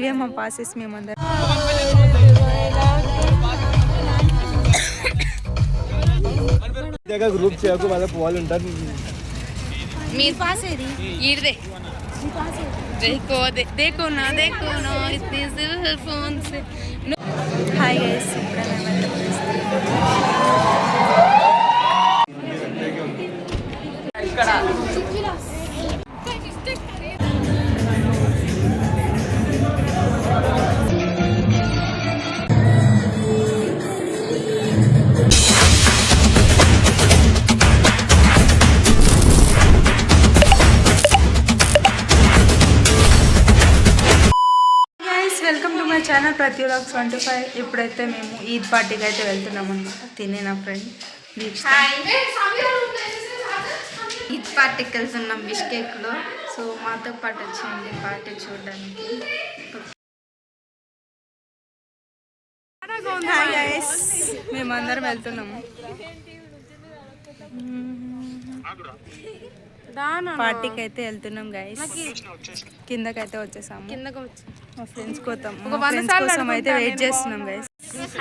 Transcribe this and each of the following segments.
ఇవే మా పాసెస్ మేమందరం. గ్రూప్ చేయకు వాళ్ళ వాళ్ళు ఉంటారు. మీ పాస్ ఏది? ఈడదే. देखो देखो ना इतने सिर्फ फोन से. हाय गाइस, ఇక్కడ వెల్కమ్ టు మై ఛానల్ ప్రతి వ్లాగ్స్ 25. ఇప్పుడైతే మేము ఈద్ పార్టీకి అయితే వెళ్తున్నాం అన్నమాట. తినే నా ఫ్రెండ్ ఈద్ పార్టీకి వెళ్తున్నాం బిష్కేక్లో. సో మాతో పాటు వచ్చింది పార్టీ చూడడానికి. మేమందరం వెళ్తున్నాము పార్టీకి అయితే వెళ్తున్నాం గైస్. కిందకైతే వచ్చేసాము. మా ఫ్రెండ్స్ కోసం అయితే వెయిట్ చేస్తున్నాం గైస్.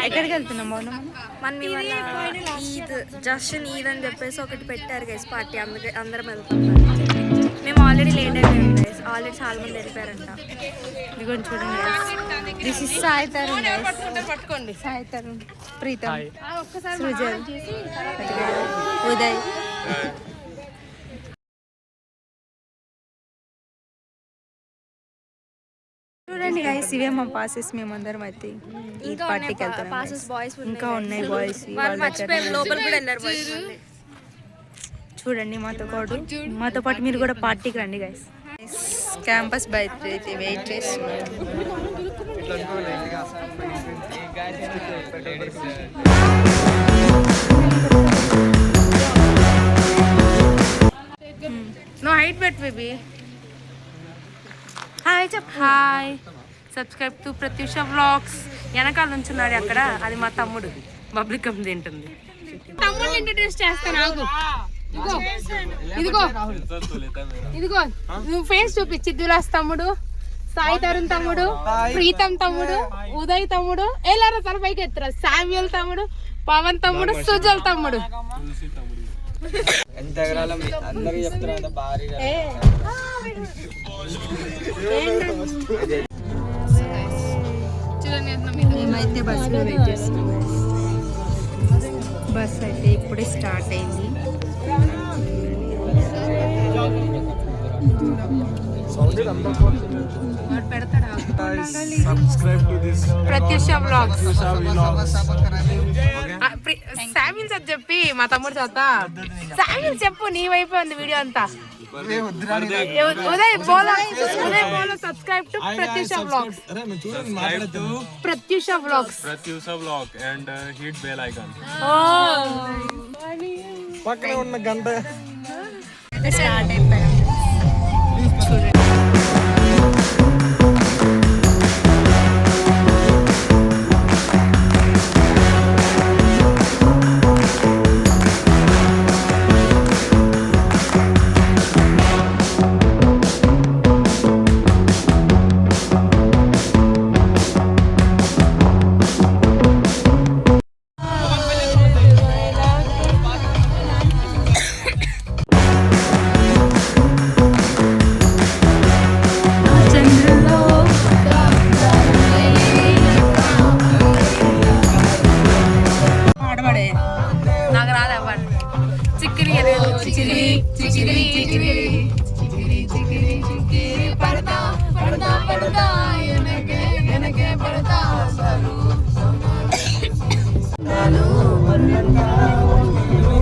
ఎక్కడికి వెళ్తున్నాం మనం ఈద్ జస్ట్ ఈద్ అని చెప్పేసి ఒకటి పెట్టారు గైస్ పార్టీ. అందుకే అందరం వెళ్తున్నాం. మేము ఆల్రెడీ లేట్ అయిపోయాం గైస్. ఆల్రెడీ చాలా మంది వెళ్ళిపోయారంట. ఇదిగోండి చూడండి guys. This is Sai Tarun guys. పట్టుకోండి. సాయి తరుణ్, ప్రీతం, సృజల్, ఉదయ్. చూడండి గైస్, ఇవే మా పాసెస్ మేమందరం అయితే ఈ పార్టీకి వెళ్తాం. ఇంకా ఉన్నాయి బాయ్స్. చూడండి మాతో పాటు మీరు కూడా పార్టీకి రండి గైస్. క్యాంపస్ బయట అయితే వెయిట్ చేస్తున్నారు. నో హైట్ బెట్ బేబీ. హాయ్ చెప్పు. Hi, subscribe to Pratyusha vlogs. వెనకాల నుంచున్నాడు అక్కడ, అది మా తమ్ముడు. బబ్లికం తింటుంది. తమ్ముడు ఇంట్రడ్యూస్ చేస్తాను. ఇదిగో ఇదిగో నువ్వు ఫేస్ చూపించి. దులాస్ తమ్ముడు, సాయి తరుణ్ తమ్ముడు, ప్రీతం తమ్ముడు, ఉదయ్ తమ్ముడు, ఎలారా తన పైకి ఎత్తురా, శామ్యుల్ తమ్ముడు, పవన్ తమ్ముడు, సుజల్ తమ్ముడు. మేమైతే బస్సులో వెయిట్ చేస్తున్నాం. బస్ అయితే ఇప్పుడే స్టార్ట్ అయింది. ప్రత్యూష వ్లాగ్స్. శామ్యుల్ సార్ చెప్పి మా తమ్ముడు చదువుతా. శామ్యుల్ చెప్పు, నీ వైపు ఉంది వీడియో అంతా. ఉదయ్ బోలో subscribe to Pratyusha vlogs. Pratyusha vlogs and hit bell icon. పక్కన ఉన్న గంట స్టార్ట్ అయిపోయాం. చూడండి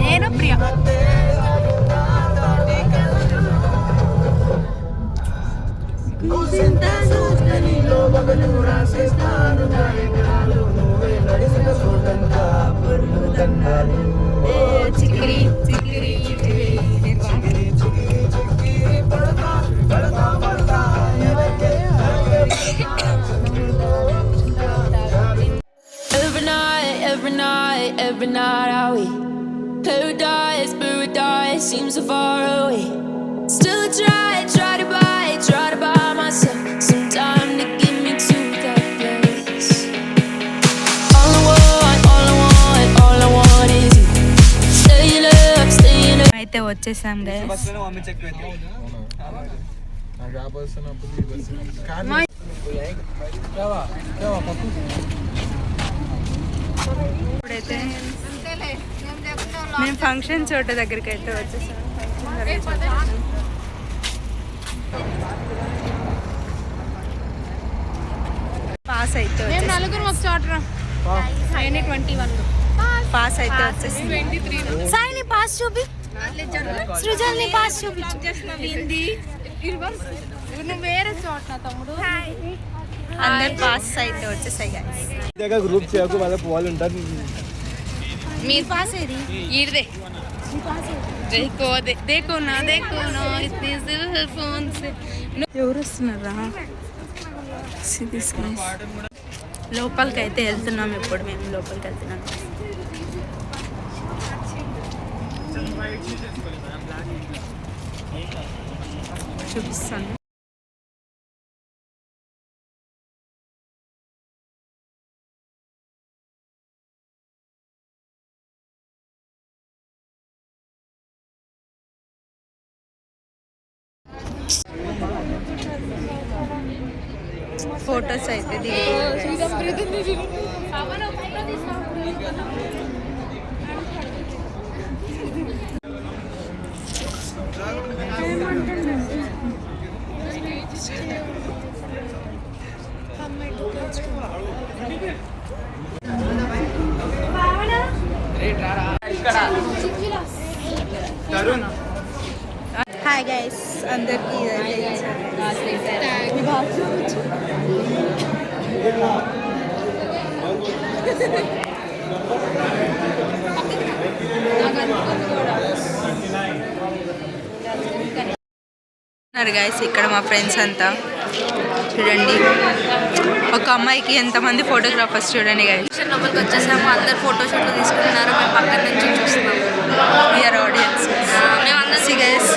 నేను ప్రియ. చిక్కిరి చిక్కిరి every night are we paradise seems so far away. Still I try to buy myself some time to get me to వచ్చేసాం guys. ఇప్పుడైతే మేము function చోట దగ్గరికి అయితే వచ్చేసాం. పాస్ అయితే పాస్ అయితే వచ్చేసింది. సాయిని పాస్ చూపి, సృజల్ని పాస్ చూపి. అందరు పాస్ అయితే వచ్చేసాయి guys. గ్రూప్ చేయకు వాళ్ళ వాళ్ళు ఉంటారు. మీ పాస్ ఏది? ఈడదే. ఎవరు వస్తున్నారా? లోపలికి అయితే వెళ్తున్నాం. ఇప్పుడు మేము లోపలికి వెళ్తున్నాం. చూపిస్తాను. ఫొటోస్ అయితే హాయ్ గైస్, అందరికీ గైస్. ఇక్కడ మా ఫ్రెండ్స్ అంతా చూడండి. ఒక అమ్మాయికి ఎంతమంది ఫోటోగ్రాఫర్స్ చూడండి గైస్. లోపలికి వచ్చేసాము. అందరు ఫోటోషూట్లు తీసుకుంటున్నారు. మేము పక్కన నుంచి చూస్తున్నాము. We are audience. మేము అందరు గైస్.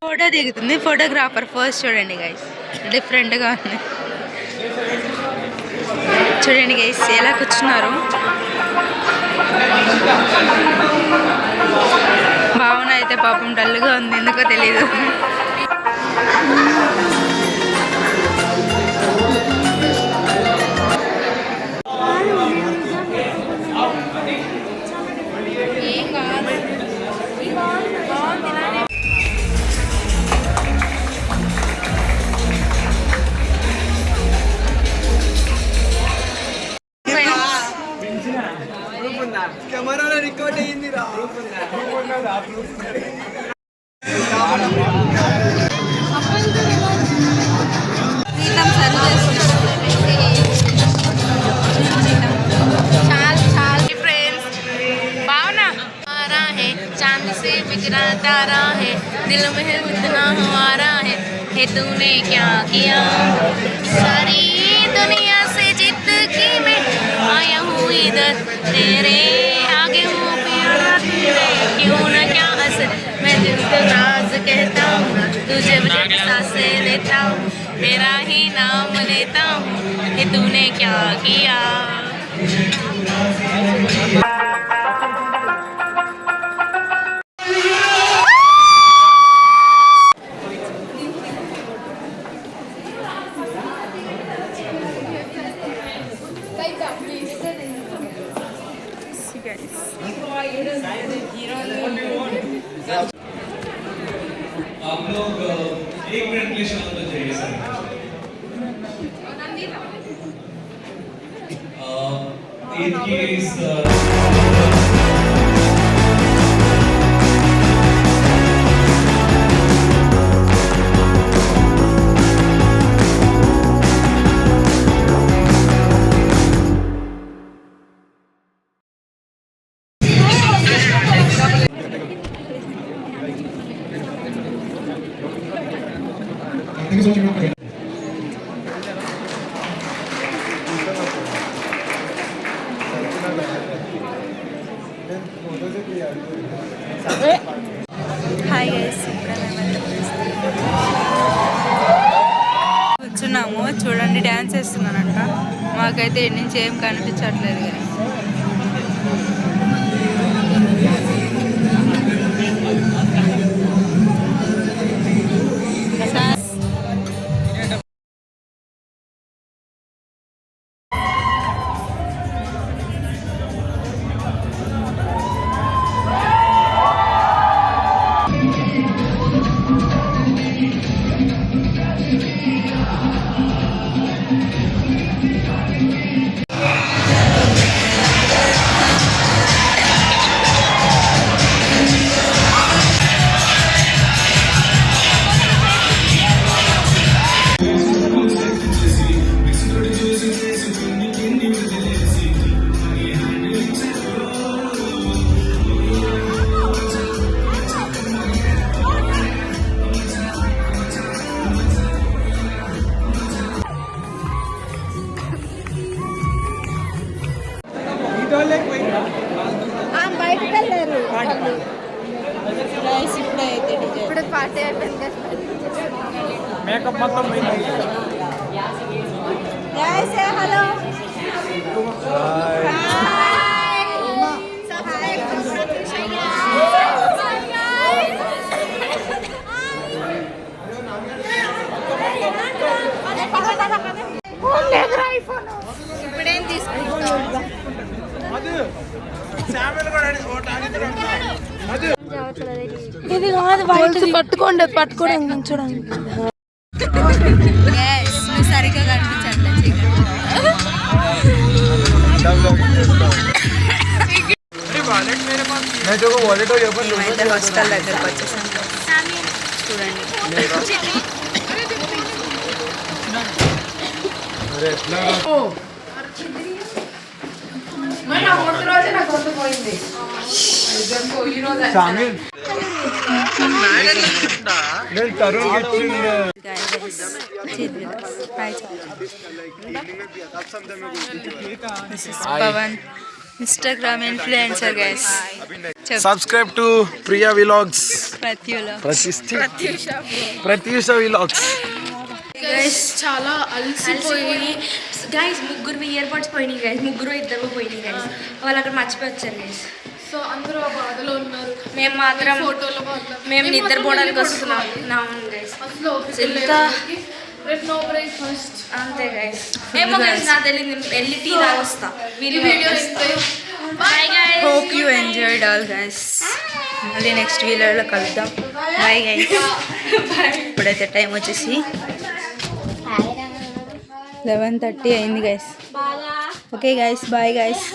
ఫోటో దిగుతుంది ఫోటోగ్రాఫర్. ఫస్ట్ చూడండి గైస్, డిఫరెంట్గా ఉంది. చూడండి గైస్ ఎలా కూర్చున్నారు. భావన అయితే పాపం డల్గా ఉంది, ఎందుకో తెలీదు. కెమెరాలో రికార్డ్ అయ్యింది రా. चांद से बिखरा तारा है, दिल में इतना हमारा है तूने क्या किया। सारी दुनिया से जीत के मैं आया हूँ इधर, तेरे आगे हूँ प्यारा, तेरे क्यों न क्या असर। मैं दिल को राज कहता हूँ, तुझे जब सांसें लेता हूँ, तेरा ही नाम लेता हूँ कि तूने क्या किया। आप लोग 1 मिनट के लिए शांत हो जाइए सर। ईद की इस మాకైతే ఇటు నుంచి ఏం కనిపించట్లేదు guys. ఇప్పుడు పార్టీ అయిపోయింది. మేకప్ మొత్తం హలో ఇప్పుడేం తీసుకుంటాం? ఇది కాదు పట్టుకోండి పట్టుకోవడానికి చూడండి. నువ్వు సరిగ్గా కనిపించట్లేదు. మేమైతే హాస్టల్ దగ్గరకు వచ్చేసాం. చూడండి నేను Tarun Pavan Instagram influencer guys. Subscribe to Priya vlogs Pratyusha Pratyusha vlogs. Guys చాలా అలసిపోయి గైస్ ముగ్గురు ఇయర్ బడ్స్ పోయినాయి గైస్. ముగ్గురు ఇద్దరు పోయినాయి గైస్. వాళ్ళు అక్కడ మర్చిపోయి వచ్చారు గైస్. సో అందరూ ఆ బాధలో ఉన్నారు. మేము మాత్రం ఫోటోలో మేము నిద్రపోవడానికి వస్తున్నాం గైస్. రేపు నో బ్రేక్ఫాస్ట్ అంతే గైస్. ఏమో గైస్ నాకు తెలియదు. వెళ్ళి టీ తాగి వస్తా. Video bye guys. Hope you enjoyed all guys. మళ్ళీ నెక్స్ట్ వీడియోలో కలుద్దాం. Bye guys. ఇప్పుడైతే టైం వచ్చేసి 11:30 అయింది guys. Okay guys bye guys.